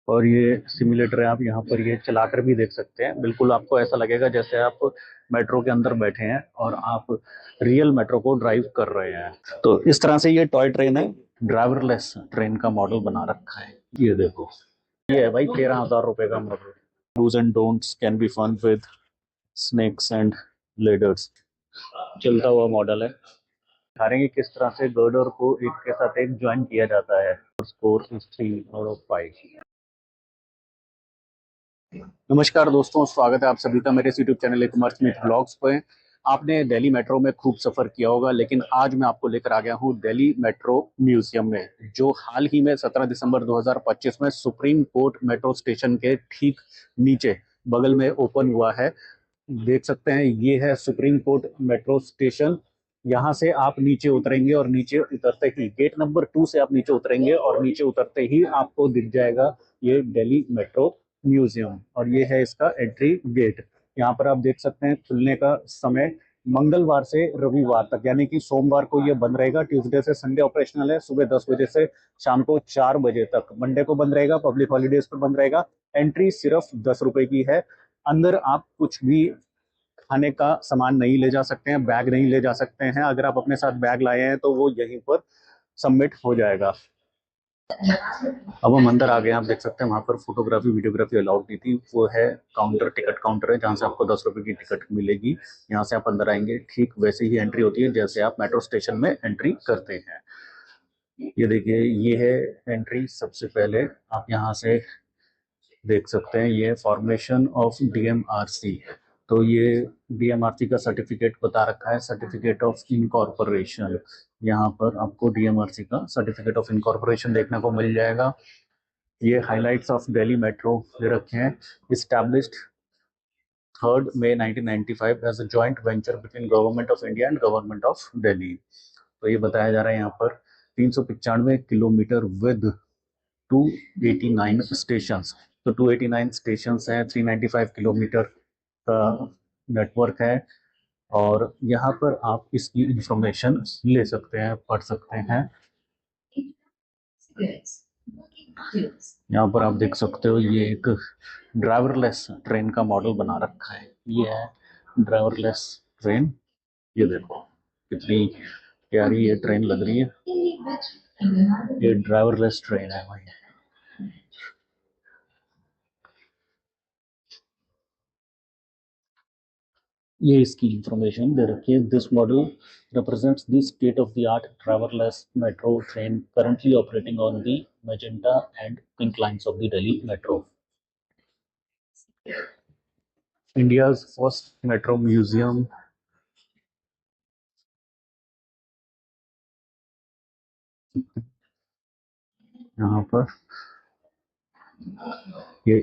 और ये सिमुलेटर है, आप यहाँ पर ये चलाकर भी देख सकते हैं। बिल्कुल आपको ऐसा लगेगा जैसे आप मेट्रो के अंदर बैठे हैं और आप रियल मेट्रो को ड्राइव कर रहे हैं। तो इस तरह से ये टॉय ट्रेन है, ड्राइवरलेस ट्रेन का मॉडल बना रखा है। ये देखो, ये है भाई 13,000 रुपए का model. Do's and don'ts can be fun with snakes and ladders. चलता हुआ मॉडल है। दिखा रहे हैं कि किस तरह से गर्डर को एक के साथ एक ज्वाइन किया जाता है। Score is 3/5। नमस्कार दोस्तों, स्वागत है आप सभी का मेरे YouTube channel e commerce Smith blogs पे। आपने दिल्ली मेट्रो में खूब सफर किया होगा, लेकिन आज मैं आपको लेकर आ गया हूँ दिल्ली मेट्रो म्यूजियम में, जो हाल ही में 17 दिसंबर 2025 में सुप्रीम कोर्ट मेट्रो स्टेशन के ठीक नीचे बगल में ओपन हुआ है। देख सकते हैं, ये है सुप्रीम कोर्ट मेट्रो स्टेशन। यहाँ से आप नीचे उतरेंगे और नीचे उतरते ही गेट नंबर 2 से आप नीचे उतरेंगे और नीचे उतरते ही आपको दिख जाएगा ये दिल्ली मेट्रो म्यूजियम, और ये है इसका एंट्री गेट। यहाँ पर आप देख सकते हैं खुलने का समय मंगलवार से रविवार तक, यानी कि सोमवार को ये बंद रहेगा, ट्यूसडे से संडे ऑपरेशनल है, सुबह 10 बजे से शाम को 4 बजे तक। मंडे को बंद रहेगा, पब्लिक हॉलीडेज पर बंद रहेगा। एंट्री सिर्फ 10 रुपए की है। अंदर आप कुछ भी खाने का सामान नहीं ले जा सकते हैं, बैग नहीं ले जा सकते हैं। अगर आप अपने साथ बैग लाए हैं तो वो यहीं पर सबमिट हो जाएगा। अब हम अंदर आ गए हैं, आप देख सकते हैं वहां पर फोटोग्राफी वीडियोग्राफी अलाउड नहीं थी। वो है काउंटर, टिकट काउंटर है, जहां से आपको 10 रुपए की टिकट मिलेगी। यहाँ से आप अंदर आएंगे, ठीक वैसे ही एंट्री होती है जैसे आप मेट्रो स्टेशन में एंट्री करते हैं। ये देखिए, ये है एंट्री। सबसे पहले आप यहाँ से देख सकते हैं ये फॉर्मेशन ऑफ डीएमआरसी। तो ये डीएमआरसी का सर्टिफिकेट बता रखा है, सर्टिफिकेट ऑफ इनकॉर्पोरेशन। यहाँ पर आपको डीएमआरसी का सर्टिफिकेट ऑफ इनकॉर्पोरेशन देखने को मिल जाएगा। ये हाइलाइट्स ऑफ दिल्ली मेट्रो दे रखे हैं। Established 3 May 1995 as a joint venture between government of India and government of Delhi. तो ये बताया जा रहा है यहाँ पर 395 किलोमीटर विद 289 स्टेशन। तो 289 स्टेशन है, 395 किलोमीटर का नेटवर्क है। और यहाँ पर आप इसकी इंफॉर्मेशन ले सकते हैं, पढ़ सकते हैं। यहाँ पर आप देख सकते हो ये एक ड्राइवरलेस ट्रेन का मॉडल बना रखा है। ये है ड्राइवरलेस ट्रेन। ये देखो कितनी प्यारी ये ट्रेन लग रही है। ये ड्राइवरलेस ट्रेन है भाई। ये इसकी इंफॉर्मेशन दे रखी है। This model represents the state of the art driverless metro train currently operating on the magenta and pink lines of the Delhi metro. India's first metro museum. यहाँ पर ये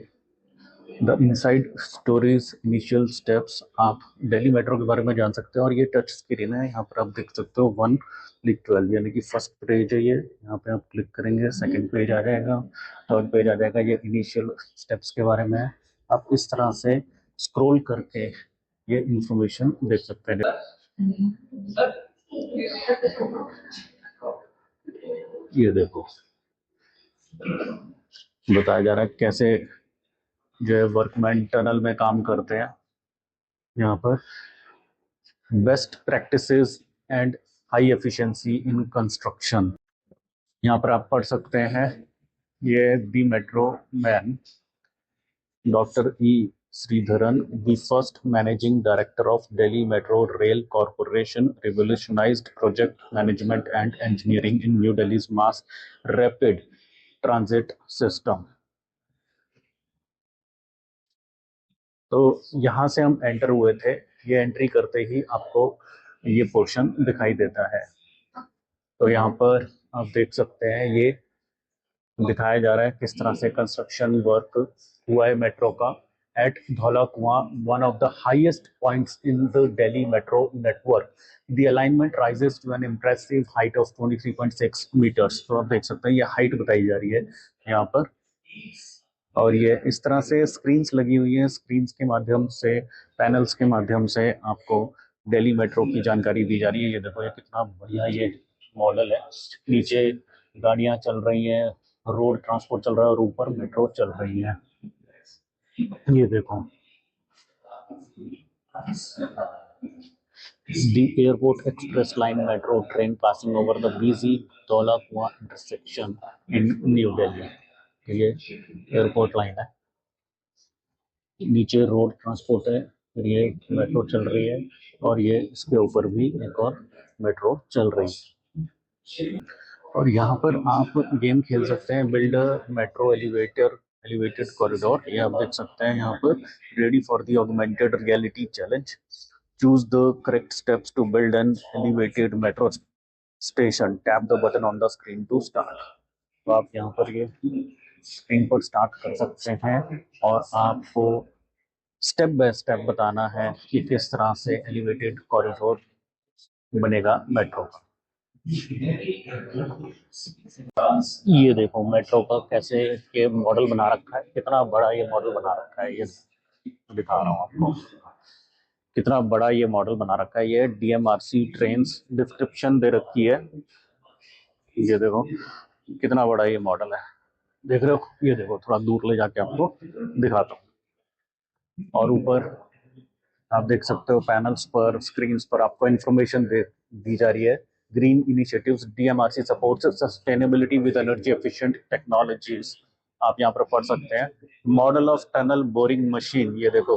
the inside stories initial steps, आप Delhi metro के बारे में जान सकते हैं। और ये टच स्क्रीन है, यहाँ पर आप देख सकते हो 1 क्लिक 12, यानी कि फर्स्ट पेज है ये। यहाँ पे आप क्लिक करेंगे, सेकंड पेज आ जाएगा, थर्ड पेज आ जाएगा। ये इनिशियल स्टेप्स के बारे में आप इस तरह से स्क्रॉल करके ये इंफॉर्मेशन देख सकते हैं। ये देखो बताया जा रहा है कैसे जो है वर्कमैन टनल में काम करते हैं। यहाँ पर best practices and high efficiency in construction, यहाँ पर आप पढ़ सकते हैं। ये the metro man doctor E Sreedharan, the first managing director of Delhi metro rail corporation, revolutionized project management and engineering in New Delhi's mass rapid transit system. तो यहाँ से हम एंटर हुए थे। ये एंट्री करते ही आपको ये पोर्शन दिखाई देता है। तो यहाँ पर आप देख सकते हैं ये दिखाया जा रहा है किस तरह से कंस्ट्रक्शन वर्क हुआ है मेट्रो का at Dhaula Kuan, one of the highest points in the Delhi metro network. The alignment rises to an impressive height of 23.6 metres. तो आप देख सकते हैं ये हाइट बताई जा रही है यहाँ पर। और ये इस तरह से स्क्रीन्स लगी हुई हैं, स्क्रीन्स के माध्यम से, पैनल्स के माध्यम से आपको दिल्ली मेट्रो की जानकारी दी जा रही है। ये देखो ये कितना बढ़िया ये मॉडल है। नीचे गाड़ियां चल रही हैं, रोड ट्रांसपोर्ट चल रहा है और ऊपर मेट्रो चल रही है। ये देखो, the airport express line metro train passing over the busy Dhaula कुआं intersection in New Delhi। ये एयरपोर्ट लाइन है, नीचे रोड ट्रांसपोर्ट है, फिर ये मेट्रो चल रही है और ये इसके ऊपर भी एक और मेट्रो चल रही है। और यहाँ पर आप गेम खेल सकते हैं, बिल्ड मेट्रो एलिवेटेड कॉरिडोर। ये आप देख सकते हैं यहाँ पर, ready for the augmented reality challenge, choose the correct steps to build an elevated metro station, tap the button on the screen to start. तो आप यहाँ पर ये स्क्रीन पर स्टार्ट कर सकते हैं और आपको स्टेप बाय स्टेप बताना है कि किस तरह से एलिवेटेड कॉरिडोर बनेगा मेट्रो का। ये देखो मेट्रो का कैसे ये मॉडल बना रखा है, कितना बड़ा ये मॉडल बना रखा है। ये दिखा रहा हूँ आपको, कितना बड़ा ये मॉडल बना रखा है। ये डीएमआरसी ट्रेन्स डिस्क्रिप्शन दे रखी है। ये देखो कितना बड़ा ये मॉडल है, देख रहे हो। ये देखो, थोड़ा दूर ले जाके आपको दिखाता हूँ। और ऊपर आप देख सकते हो पैनल्स पर, स्क्रीन पर आपको इन्फॉर्मेशन दी जा रही है। Green initiatives, DMRC supports sustainability with energy efficient technologies, आप यहाँ पर पढ़ सकते हैं। Model of tunnel boring machine, ये देखो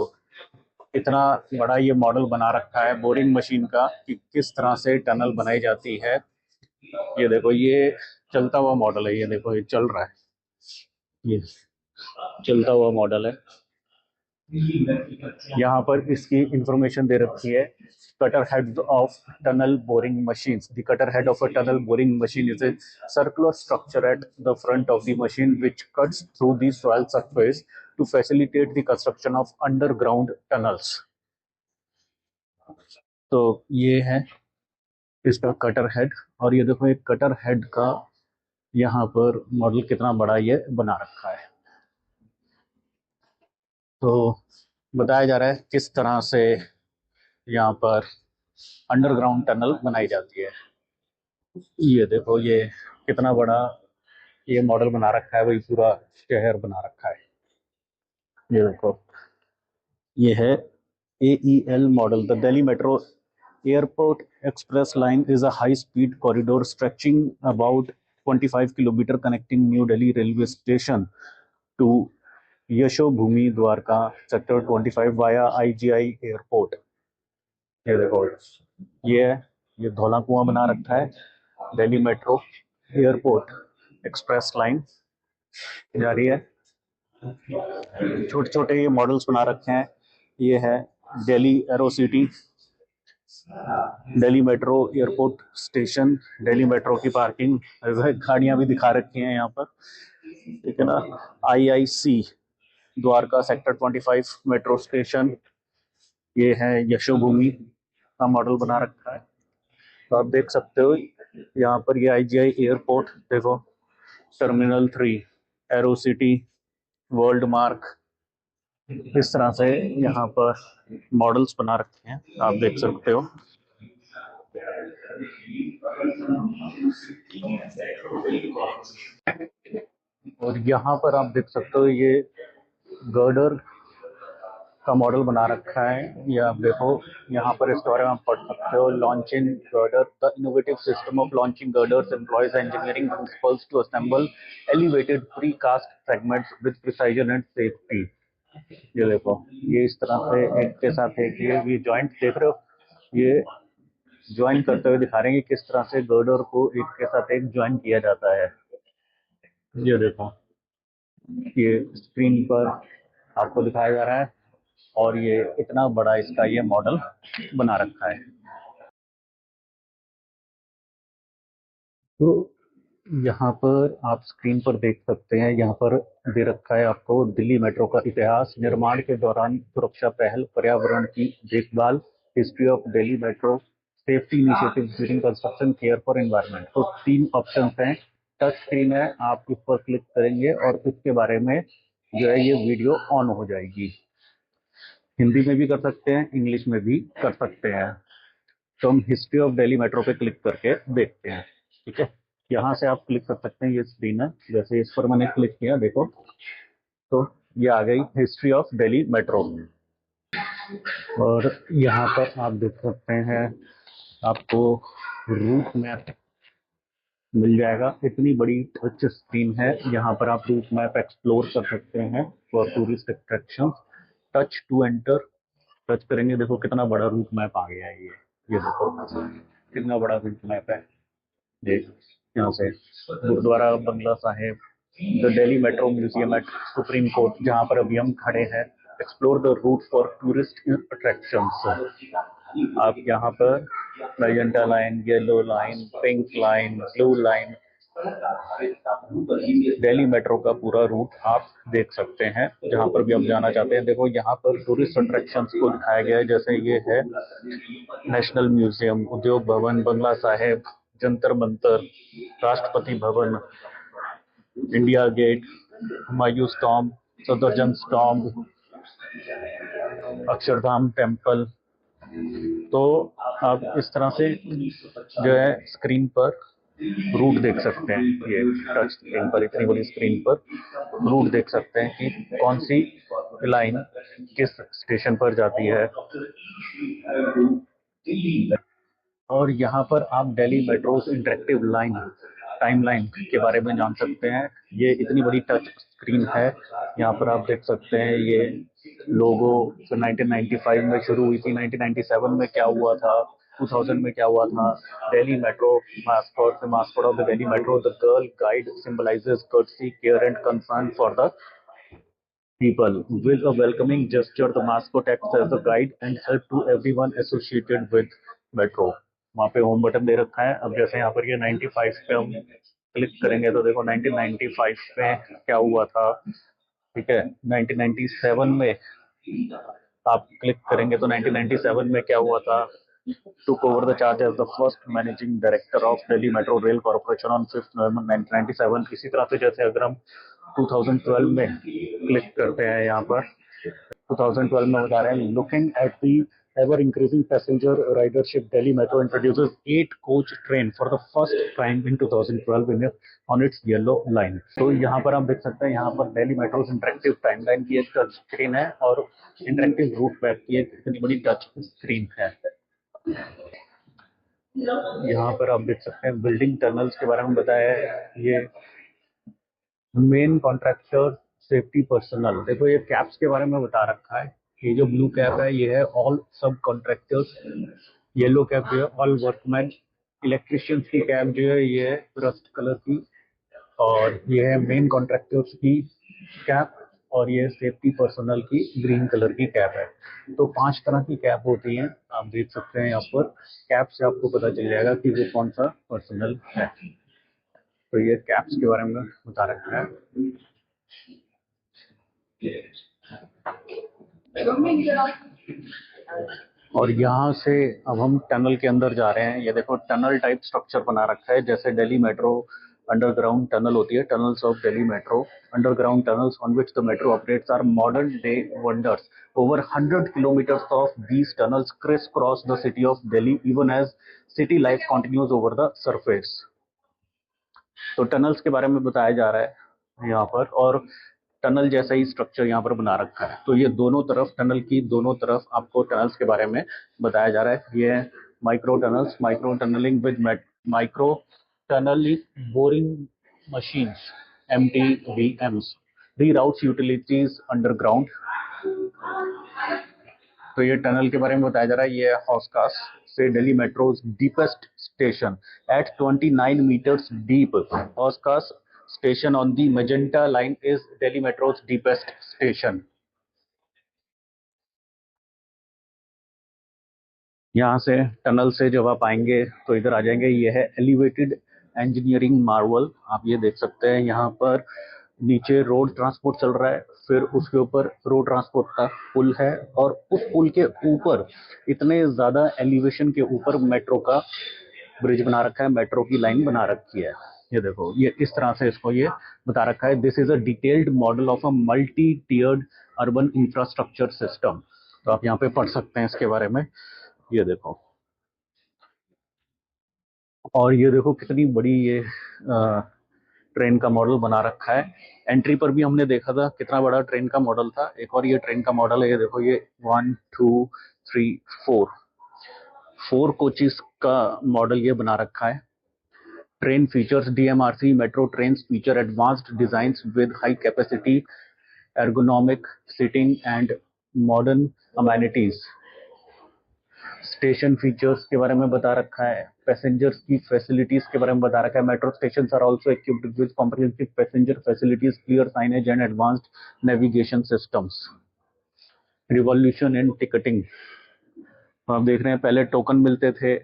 इतना बड़ा ये मॉडल बना रखा है बोरिंग मशीन का कि किस तरह से टनल बनाई जाती है। ये देखो, ये चलता हुआ मॉडल है। ये देखो, ये चल रहा है, ये चलता हुआ मॉडल है। यहाँ पर इसकी इंफॉर्मेशन दे रखी है। cutter head of tunnel boring machines, the cutter head of a tunnel boring machine is a circular structure at the front of the machine which cuts through the soil surface to facilitate the construction of underground tunnels। तो ये है इसका cutter head. और ये देखो, एक cutter head का यहाँ पर मॉडल कितना बड़ा ये बना रखा है। तो बताया जा रहा है किस तरह से यहाँ पर अंडरग्राउंड टनल बनाई जाती है। ये देखो, ये कितना बड़ा ये मॉडल बना रखा है, वही पूरा शहर बना रखा है। ये देखो, ये है AEL model. The Delhi metro airport express line is a high speed corridor stretching about 25 kilometre connecting New Delhi railway station to Yashobhoomi Dwarka sector 25 via IGI airport. ये देखो, ये धौला कुआं बना रखा है। Delhi metro airport express line जा रही है। छोटे छोटे ये मॉडल्स बना रखे हैं। ये है Delhi arrow city, Delhi metro airport station, Delhi metro की पार्किंग, गाड़ियां भी दिखा रखी हैं यहाँ पर, ठीक है ना। IIC Dwarka sector 25 metro station. ये है यशोभूमि का मॉडल बना रखा है। तो आप देख सकते हो यहाँ पर ये IGI एयरपोर्ट देखो, terminal 3, arrow city, world mark, इस तरह से यहाँ पर मॉडल्स बना रखे हैं, आप देख सकते हो। और यहाँ पर आप देख सकते हो ये गर्डर का मॉडल बना रखा है। ये आप देखो, यहाँ पर इस बारे में आप पढ़ सकते हो। Launching girder, the innovative system of launching girders employs engineering principles to assemble elevated precast fragments with precision and safety. ये देखो, ये इस तरह से एक के साथ एक ये जॉइंट देख रहे हो, ये ज्वाइन करते हुए दिखा रहे हैं कि किस तरह से गर्डर को एक के साथ एक ज्वाइन किया जाता है। ये देखो, ये स्क्रीन पर आपको दिखाया जा रहा है और ये इतना बड़ा इसका ये मॉडल बना रखा है। तो यहाँ पर आप स्क्रीन पर देख सकते हैं, यहाँ पर दे रखा है आपको दिल्ली मेट्रो का इतिहास, निर्माण के दौरान सुरक्षा पहल, पर्यावरण की देखभाल, history of Delhi metro, safety initiative during construction, care for environment. तो 3 ऑप्शन हैं, टच स्क्रीन है, आप इस पर क्लिक करेंगे और इसके बारे में जो है ये वीडियो ऑन हो जाएगी। हिंदी में भी कर सकते हैं, इंग्लिश में भी कर सकते हैं। तो हम हिस्ट्री ऑफ दिल्ली मेट्रो पे क्लिक करके देखते हैं, ठीक है। यहाँ से आप क्लिक कर सकते हैं, ये स्क्रीन है, जैसे इस पर मैंने क्लिक किया देखो, तो ये आ गई हिस्ट्री ऑफ दिल्ली मेट्रो। और यहाँ पर आप देख सकते हैं आपको रूट मैप मिल जाएगा। इतनी बड़ी टच स्क्रीन है, यहाँ पर आप रूट मैप एक्सप्लोर कर सकते हैं for tourist attraction. Touch to enter, touch करेंगे, देखो कितना बड़ा रूट मैप आ गया है। ये देखो कितना बड़ा रूट मैप है। देख यहाँ से Gurudwara Bangla Sahib, the Delhi metro museum at supreme court, जहाँ पर अभी हम खड़े हैं। Explore the route for tourist attractions. आप यहाँ पर magenta line, yellow line, pink line, blue line, Delhi metro का पूरा रूट आप देख सकते हैं, जहां पर भी आप जाना चाहते हैं। देखो यहाँ पर टूरिस्ट अट्रैक्शंस को दिखाया गया है, जैसे ये है नेशनल म्यूजियम, उद्योग भवन, Bangla Sahib, Jantar Mantar, Rashtrapati Bhavan, India Gate, Humayun Tomb, Safdarjung Tomb, Akshardham Temple. तो आप इस तरह से जो है स्क्रीन पर रूट देख सकते हैं। ये टच स्क्रीन पर, इतनी बड़ी स्क्रीन पर रूट देख सकते हैं कि कौन सी लाइन किस स्टेशन पर जाती है। और यहाँ पर आप Delhi metros interactive line timeline के बारे में जान सकते हैं। ये इतनी बड़ी टच स्क्रीन है, यहाँ पर आप देख सकते हैं ये लोगो 1995 में शुरू हुई थी, 1997 में क्या हुआ था, 2000 में क्या हुआ था। Delhi metro mascot, the mascot of the Delhi metro, the girl guide symbolises courtesy, care and concern for the people. With a welcoming gesture, the mascot acts as a guide and help to everyone associated with metro. वहाँ पे home button दे रखा है। अब जैसे यहाँ पर ये 95 पे हम क्लिक करेंगे तो देखो 1995 में क्या हुआ था, ठीक है। 1997 में आप क्लिक करेंगे तो 1997 में क्या हुआ था। took over the charge as the first managing director of Delhi Metro Rail Corporation on 5th November 1997। इसी तरह से जैसे अगर हम 2012 में क्लिक करते हैं, यहाँ पर 2012 में बता रहे हैं, looking at the ever increasing passenger ridership, Delhi Metro introduces 8 coach train for the first time in 2012 on its yellow line। तो यहाँ पर आप देख सकते हैं, यहाँ पर दिल्ली मेट्रो इंटरेक्टिव टाइमलाइन की एक टच स्क्रीन है और इंटरेक्टिव रूट मैप की एक इतनी बड़ी टच स्क्रीन है। यहाँ पर आप देख सकते हैं बिल्डिंग टनल्स के बारे में बताया है। ये मेन कॉन्ट्रैक्टर सेफ्टी पर्सनल, देखो ये कैप्स के बारे में बता रखा है। ये जो ब्लू कैप है ये है ऑल सब कॉन्ट्रैक्टर्स, येलो कैप जो है ऑल वर्कमैन, इलेक्ट्रिशियंस की कैप जो है ये है रस्ट कलर की, और ये है मेन कॉन्ट्रैक्टर्स की कैप, और ये सेफ्टी पर्सनल की ग्रीन कलर की कैप है। तो 5 तरह की कैप होती हैं, आप देख सकते हैं यहाँ पर। कैप से आपको पता चल जाएगा कि वो कौन सा पर्सनल है। तो ये कैप्स के बारे में बता रखा है। और यहाँ से अब हम टनल के अंदर जा रहे हैं। ये देखो टनल टाइप स्ट्रक्चर बना रखा है, जैसे दिल्ली मेट्रो अंडरग्राउंड टनल होती है, tunnels of Delhi metro. Underground tunnels on which the metro operates are modern day wonders. Over 100 kilometers ऑफ these tunnels criss cross the city of Delhi even as city life continues over the surface। तो tunnels के बारे में बताया जा रहा है यहाँ पर, और टनल जैसा ही स्ट्रक्चर यहाँ पर बना रखा है। तो ये दोनों तरफ टनल की दोनों तरफ आपको टनल्स के बारे में बताया जा रहा है। ये micro tunnels, micro tunnelling with micro tunnelling boring machines, MTBMs, reroutes utilities underground. तो ये टनल के बारे में बताया जा रहा है। ये हॉस्कास से Delhi metro's deepest station at 29 meters deep. Hauz Khas station on the Magenta line is Delhi Metro's deepest station। यहाँ से टनल से जब आप आएंगे तो इधर आ जाएंगे, ये है एलिवेटेड इंजीनियरिंग मार्वल। आप ये देख सकते हैं यहाँ पर नीचे रोड ट्रांसपोर्ट चल रहा है, फिर उसके ऊपर रोड ट्रांसपोर्ट का पुल है, और उस पुल के ऊपर इतने ज्यादा एलिवेशन के ऊपर मेट्रो का ब्रिज बना रखा है, मेट्रो की लाइन बना रखी है। ये देखो ये इस तरह से इसको ये बता रखा है, this is a detailed model of a multi tiered urban infrastructure system. तो आप यहाँ पे पढ़ सकते हैं इसके बारे में। ये देखो और ये देखो कितनी बड़ी ये ट्रेन का मॉडल बना रखा है। एंट्री पर भी हमने देखा था कितना बड़ा ट्रेन का मॉडल था। एक और ये ट्रेन का मॉडल है, ये देखो, ये 1 2 3 4 4 कोचेस का मॉडल ये बना रखा है। Train features DMRC metro train feature advanced design with high capacity ergonomic seating and modern amenities। Station features के बारे में बता रखा है, पैसेंजर्स की फैसिलिटीज के बारे में बता रखा है। Metro station are also equipped with comprehensive passenger facilities, clear signage and advanced navigation systems. Revolution in ticketing, आप देख रहे हैं पहले टोकन मिलते थे,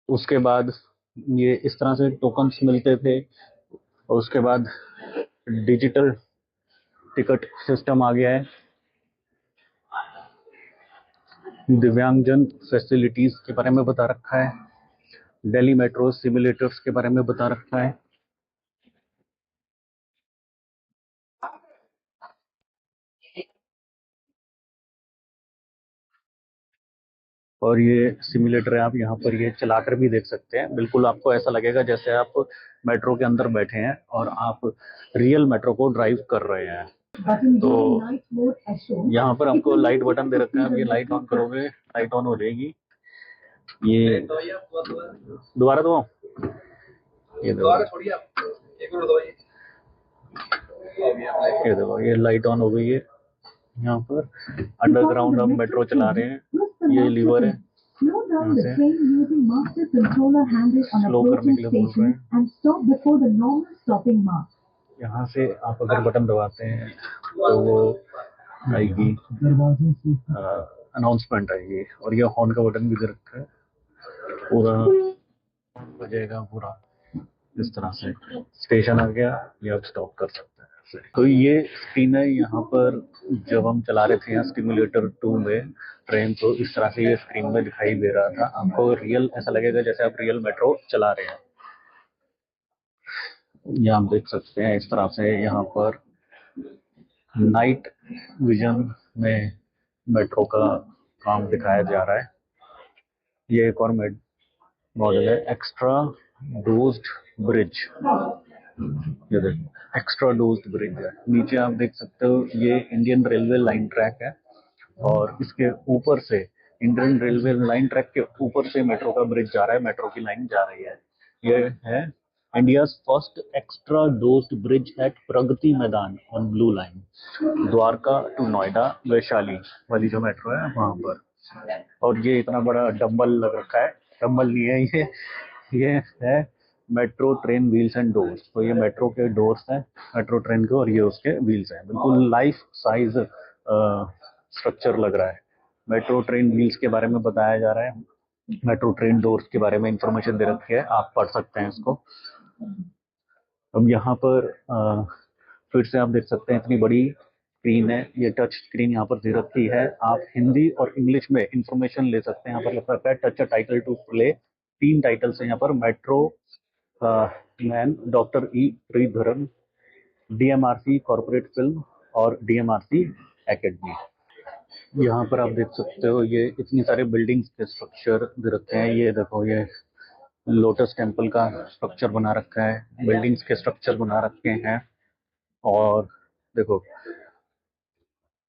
उसके बाद ये इस तरह से टोकन्स मिलते थे, और उसके बाद डिजिटल टिकट सिस्टम आ गया है। दिव्यांगजन फैसिलिटीज के बारे में बता रखा है। दिल्ली मेट्रो सिमुलेटर्स के बारे में बता रखा है। और ये सिमुलेटर है, आप यहाँ पर ये चलाकर भी देख सकते हैं। बिल्कुल आपको ऐसा लगेगा जैसे आप मेट्रो के अंदर बैठे हैं और आप रियल मेट्रो को ड्राइव कर रहे हैं। तो यहाँ पर आपको लाइट बटन दे रखा है, आप ये लाइट ऑन करोगे, लाइट ऑन हो जाएगी। ये दोबारा दो, ये देखो ये लाइट ऑन हो गई है। यहाँ पर अंडरग्राउंड हम मेट्रो चला रहे हैं। ये लीवर है, यहाँ से स्लो करने के लिए बोल रहे हैं। यहाँ से आप अगर बटन दबाते हैं तो वो आएगी, अनाउंसमेंट आएगी। और ये हॉर्न का बटन भी दे रखा है, पूरा बजेगा पूरा इस तरह से। स्टेशन आ गया, ये आप स्टॉप कर सकते हैं। तो ये स्क्रीन है यहाँ पर, जब हम चला रहे थे यहाँ स्टिमुलेटर 2 में ट्रेन, तो इस तरह से ये स्क्रीन में दिखाई दे रहा था। आपको रियल ऐसा लगेगा जैसे आप रियल मेट्रो चला रहे हैं। यहाँ आप देख सकते हैं इस तरह से यहाँ पर नाइट विजन में मेट्रो का काम दिखाया जा रहा है। ये एक और मॉडल है, एक्स्ट्रा डोज्ड ब्रिज। ये देखो एक्स्ट्रा डोज्ड ब्रिज है। नीचे आप देख सकते हो ये इंडियन रेलवे लाइन ट्रैक है, और इसके ऊपर से इंडियन रेलवे लाइन ट्रैक के ऊपर से मेट्रो का ब्रिज जा रहा है, मेट्रो की लाइन जा रही है। ये है India first extradosed bridge at Pragati Maidan on blue line, Dwarka to Noida Vaishali वाली जो मेट्रो है वहां पर। और ये इतना बड़ा डंबल लग रखा है, डंबल नहीं है ये है metro train wheels and doors. तो ये मेट्रो के डोर्स हैं मेट्रो ट्रेन के, और ये उसके व्हील्स हैं। बिल्कुल लाइफ साइज स्ट्रक्चर लग रहा है। मेट्रो ट्रेन व्हील्स के बारे में बताया जा रहा है, मेट्रो ट्रेन डोर्स के बारे में इंफॉर्मेशन दे रखी है, आप पढ़ सकते हैं इसको। अब यहाँ पर फिर से आप देख सकते हैं इतनी बड़ी स्क्रीन है, ये टच स्क्रीन यहाँ पर दे रखी है। आप हिंदी और इंग्लिश में इंफॉर्मेशन ले सकते हैं। यहाँ पर लिखा है touch a title to play. 3 titles है यहाँ पर, मेट्रो मैन, डॉक्टर ई श्रीधरन, DMRC कॉर्पोरेट फिल्म, और DMRC एकेडमी। यहाँ पर आप देख सकते हो ये इतनी सारे बिल्डिंग्स के स्ट्रक्चर दे रखे हैं। ये देखो ये लोटस टेम्पल का स्ट्रक्चर बना रखा है, बिल्डिंग्स के स्ट्रक्चर बना रखे हैं। और देखो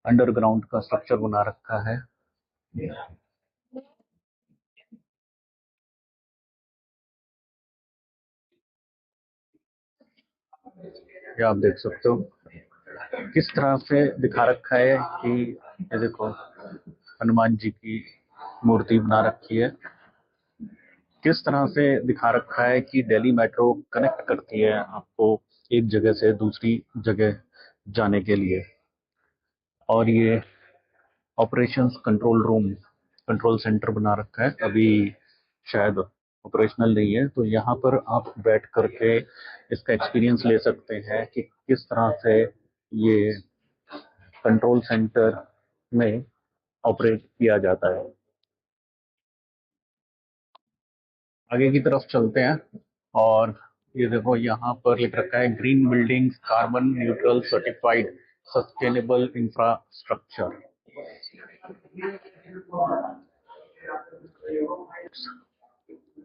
अंडरग्राउंड का स्ट्रक्चर बना रखा है। ये आप देख सकते हो किस तरह से दिखा रखा है कि ये देखो हनुमान जी की मूर्ति बना रखी है। किस तरह से दिखा रखा है कि दिल्ली मेट्रो कनेक्ट करती है आपको एक जगह से दूसरी जगह जाने के लिए। और ये operations control room, control centre बना रखा है, अभी शायद ऑपरेशनल नहीं है। तो यहाँ पर आप बैठ करके इसका एक्सपीरियंस ले सकते हैं कि किस तरह से ये कंट्रोल सेंटर में ऑपरेट किया जाता है। आगे की तरफ चलते हैं, और ये देखो यहाँ पर लिख रखा है green buildings, carbon neutral certified, sustainable infrastructure.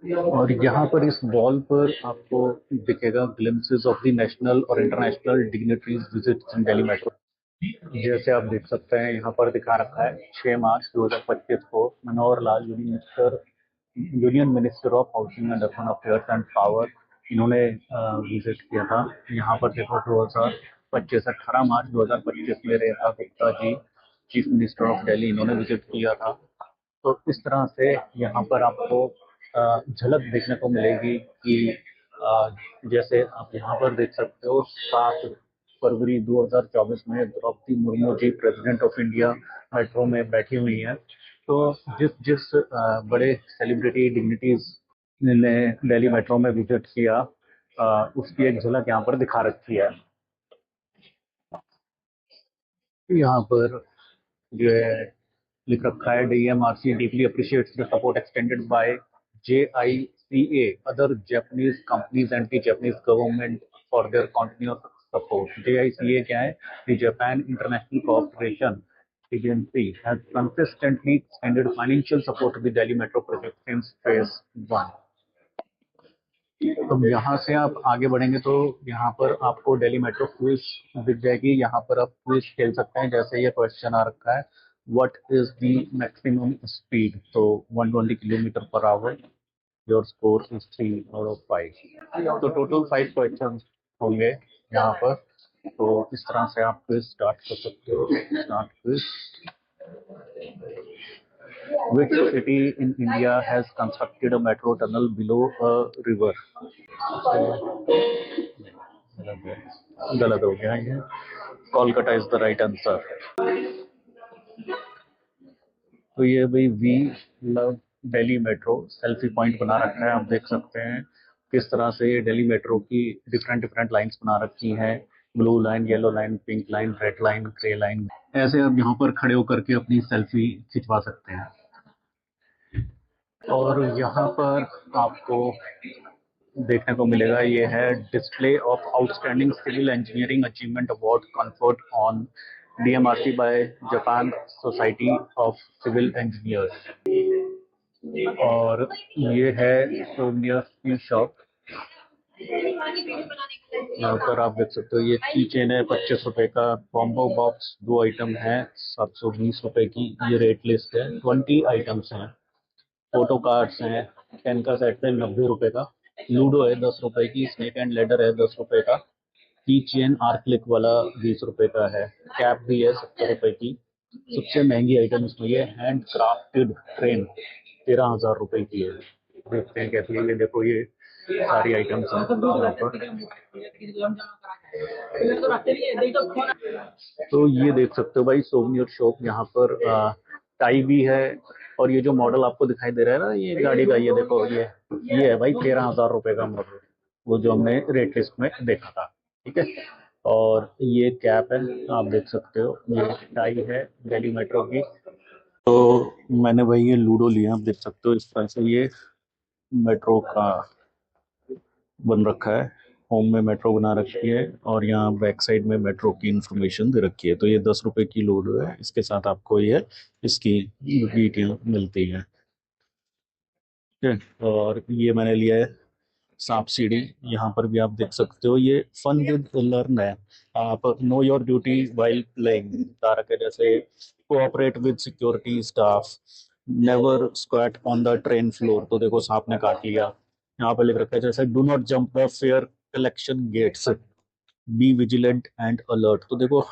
और यहाँ पर इस वॉल पर आपको दिखेगा ग्लिम्पसेस ऑफ द नेशनल और international dignitaries visit in Delhi metro. जैसे आप देख सकते हैं यहाँ पर दिखा रखा है 6 मार्च 2025 को Manohar Lal union minister of housing and urban affairs and power, इन्होंने विजिट किया था। यहाँ पर देखो 2025 18 मार्च 2025 में Rekha Gupta ji chief minister of Delhi, इन्होंने विजिट किया था। तो इस तरह से यहाँ पर आपको झलक देखने को मिलेगी कि अ, जैसे आप यहाँ पर देख सकते हो 7 फरवरी 2024 में Draupadi Murmu ji president of India metro में बैठी हुई हैं। तो जिस जिस बड़े सेलिब्रिटी डिग्निटीज ने दिल्ली मेट्रो में विजिट किया, उसकी एक झलक यहाँ पर दिखा रखी है। यहाँ पर जो है लिख रखा है DMRC deeply appreciates the support extended by JICA other Japanese companies and the Japanese government for their continuous support. JICA क्या है? The Japan international cooperation agency has consistently extended financial support to the Delhi Metro project since phase 1। तो यहाँ से आप आगे बढ़ेंगे तो यहाँ पर आपको दिल्ली मेट्रो क्विज दिख जाएगी। यहाँ पर आप क्विज खेल सकते हैं। जैसे ये क्वेश्चन आ रखा है, what is the maximum speed? तो 120 kilometre per hour. Your score is 3 out of 5। तो टोटल 5 क्वेश्चन होंगे यहाँ पर। तो इस तरह से आप क्विज स्टार्ट कर सकते हो। Start quiz. Which city in India has constructed a metro tunnel below a river? गलत हो गया ये। Kolkata is the right answer. तो ये भाई we love Delhi metro selfie point बना रखा है। आप देख सकते हैं किस तरह से ये दिल्ली मेट्रो की डिफरेंट डिफरेंट लाइंस बना रखी हैं। Blue line, yellow line, pink line, red line, grey line. ऐसे आप यहाँ पर खड़े होकर के अपनी सेल्फी खिंचवा सकते हैं। और यहाँ पर आपको देखने को मिलेगा, ये है display of outstanding civil engineering achievement award conferred on DMRC by Japan society of civil engineers. और ये है सोनिया की शॉप। यहाँ पर आप देख सकते हो ये की चेन है 25 रुपए का। कॉम्बो बॉक्स 2 आइटम है 720 रुपए की। ये रेट लिस्ट है। 20 आइटम्स हैं। फोटो कार्ड्स हैं। पेन का सेट है 90 रुपए का। लूडो है 10 रुपए की। स्नेक एंड लेडर है 10 रुपए का। की चेन आर्कलिक वाला 20 रुपए का है। कैप भी है 70 रुपए की। सबसे महंगी आइटम इसमें ये हैंड क्राफ्टेड ट्रेन 13,000 रुपए की है। देखते हैं कैसी है। ये देखो ये सारी आइटम्स हैं यहाँ पर। तो ये देख सकते हो भाई सोवनियर शॉप। यहाँ पर टाई भी है। और ये जो मॉडल आपको दिखाई दे रहा है ना ये गाड़ी का, ये देखो ये है भाई 13,000 रुपए का मॉडल, वो जो हमने रेट लिस्ट में देखा था। ठीक है। और ये कैप है, आप देख सकते हो। ये टाई है दिल्ली मेट्रो की। तो मैंने भाई ये लूडो लिया, आप देख सकते हो। इस तरह से ये मेट्रो का बन रखा है। होम में मेट्रो बना रखी है और यहाँ बैक साइड में मेट्रो की इंफॉर्मेशन दे रखी है। तो ये 10 रुपए की लूडो है। इसके साथ आपको ये इसकी डिटेल मिलती है। ठीक है। और ये मैंने लिया है सांप सीढ़ी। यहाँ पर भी आप देख सकते हो। ये फन विद लर्न है। आप know your duty while playing तारक है। जैसे cooperate with security staff, never squat on the train floor. तो देखो सांप ने काट लिया। यहाँ पे लिख रखा है जैसे do not jump the fare collection gates, be vigilant and alert. तो देखो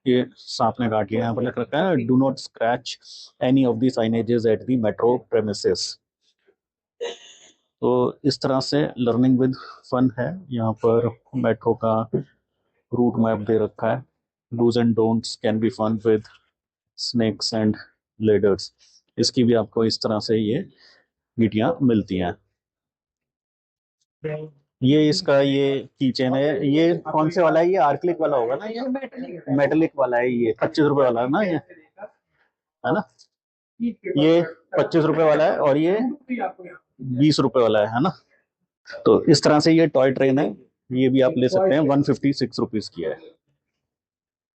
ये सांप ने काट लिया। यहाँ पर लिख रखा है do not scratch any of the signages at the metro premises. तो इस तरह से लर्निंग विद फन है। यहाँ पर मेट्रो का रूट मैप दे रखा है। Do's and don'ts can be fun with snakes and ladders. इसकी भी आपको इस तरह से ये गिटियां मिलती हैं। ये इसका ये कीचेन है। ये कौन से वाला है? ये आर्कलिक वाला होगा ना? ये मेटेलिक वाला है। ये 25 रुपए वाला है ना? ये है ना? ये 25 रुपए वाला है और ये 20 रुपए वाला है ना? तो इस तरह से ये टॉय ट्रेन है। ये भी आप ले सकते हैं। 156 रुपीज की है।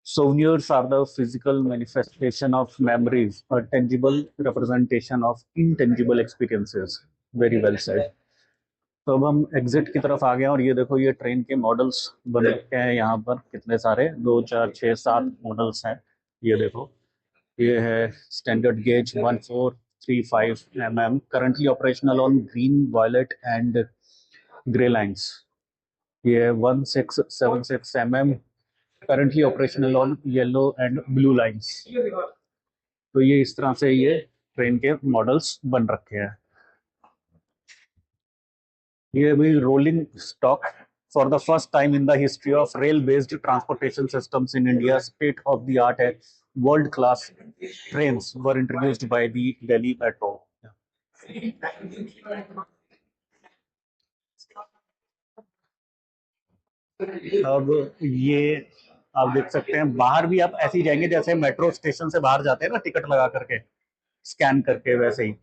Souvenirs are the physical manifestation of memories, a tangible representation of intangible experiences. Very well said. तो अब हम एग्जिट की तरफ आ गए हैं और ये देखो ये ट्रेन के मॉडल्स बन रखे हैं यहाँ पर, कितने सारे, 2 4 6 7 मॉडल्स हैं। ये देखो, ये है standard gauge 1435 currently operational on green, violet and grey lines. ये है 1676 currently operational on yellow and blue lines. तो ये इस तरह से ये ट्रेन के मॉडल्स बन रखे हैं। ये भी rolling stock, for the first time in the history of rail based transportation systems in India, state of the art है world class trains were introduced by the Delhi metro. अब ये आप देख सकते हैं, बाहर भी आप ऐसे ही जाएंगे जैसे मेट्रो स्टेशन से बाहर जाते हैं ना, टिकट लगा करके, स्कैन करके, वैसे ही।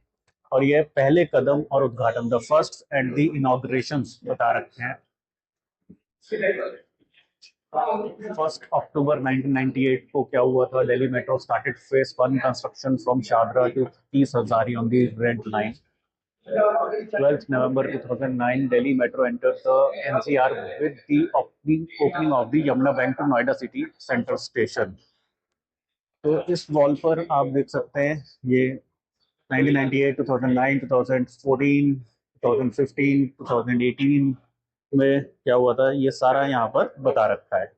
और ये पहले कदम और उद्घाटन, the first and the inauguration बता रखे हैं। 1 अक्टूबर 1998 को क्या हुआ था, Delhi metro started phase 1 construction from Shahdara to 30 Hazari on the red line. 12th November 2009, Delhi Metro entered the NCR with the opening of the Yamuna Bank to Noida City Central Station। तो इस wall पर आप देख सकते हैं ये 1998, 2009, 2014, 2015, 2018 में क्या हुआ था, ये सारा यहाँ पर बता रखा है।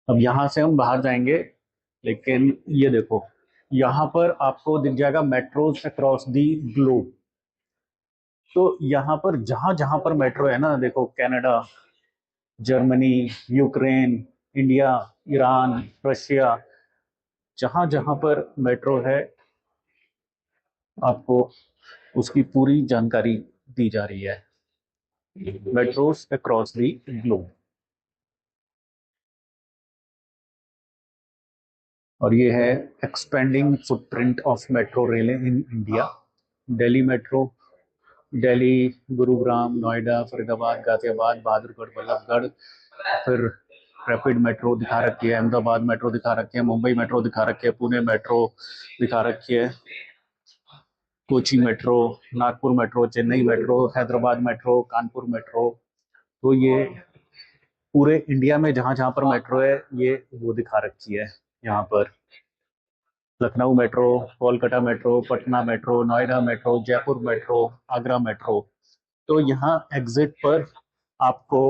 अब यहाँ से हम बाहर जाएंगे, लेकिन ये देखो, यहाँ पर आपको दिख जाएगा मेट्रोज अक्रॉस दी ग्लोब। तो यहाँ पर जहां जहां पर मेट्रो है ना, देखो, Canada, Germany, Ukraine, India, Iran, Russia, जहां जहां पर मेट्रो है आपको उसकी पूरी जानकारी दी जा रही है। Metros across the globe. और ये है expanding footprint of metro rail in India. Delhi metro, Delhi, Gurugram, Noida, Faridabad, Ghaziabad, Bahadurgarh, Ballabhgarh. फिर रैपिड मेट्रो दिखा रखी है, अहमदाबाद मेट्रो दिखा रखी है, मुंबई मेट्रो दिखा रखी है, पुणे मेट्रो दिखा रखी है, Kochi metro, Nagpur metro, Chennai metro, Hyderabad metro, Kanpur metro. तो ये पूरे इंडिया में जहां जहां पर मेट्रो है, ये वो दिखा रखी है यहाँ पर। Lucknow metro, Kolkata metro, Patna metro, Noida metro, Jaipur metro, Agra metro. तो यहाँ एग्जिट पर आपको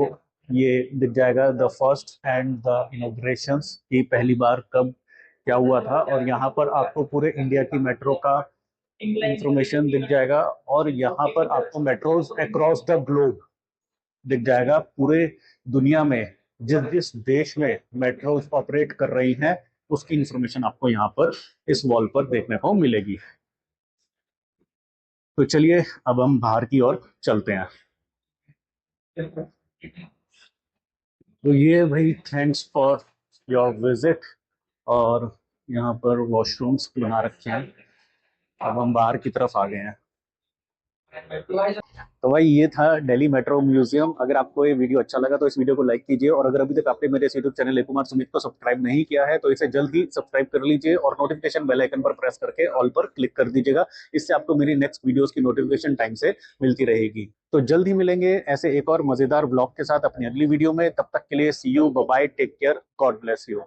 ये दिख जाएगा the first and the inauguration, की पहली बार कब क्या हुआ था। और यहाँ पर आपको पूरे इंडिया की मेट्रो का इंफॉर्मेशन दिख जाएगा। और यहाँ पर आपको मेट्रोज अक्रॉस द ग्लोब दिख जाएगा, पूरे दुनिया में जिस जिस देश में मेट्रोज ऑपरेट कर रही हैं उसकी इंफॉर्मेशन आपको यहाँ पर इस वॉल पर देखने को मिलेगी। तो चलिए अब हम बाहर की ओर चलते हैं। तो ये भाई, थैंक्स फॉर योर विजिट। और यहाँ पर वॉशरूम्स बना रखे हैं। अब हम बाहर की तरफ आ गए हैं। तो भाई ये था दिल्ली मेट्रो म्यूजियम। अगर आपको ये वीडियो अच्छा लगा तो इस वीडियो को लाइक कीजिए, और अगर अभी तक आपने मेरे यूट्यूब चैनल कुमार सुमित को सब्सक्राइब नहीं किया है तो इसे जल्द ही सब्सक्राइब कर लीजिए और नोटिफिकेशन बेल आइकन पर प्रेस करके ऑल पर क्लिक कर दीजिएगा। इससे आपको मेरी नेक्स्ट वीडियोस की नोटिफिकेशन टाइम से मिलती रहेगी। तो जल्द ही मिलेंगे ऐसे एक और मजेदार ब्लॉग के साथ अपनी अगली वीडियो में। तब तक के लिए see you, bye, take care, God bless you.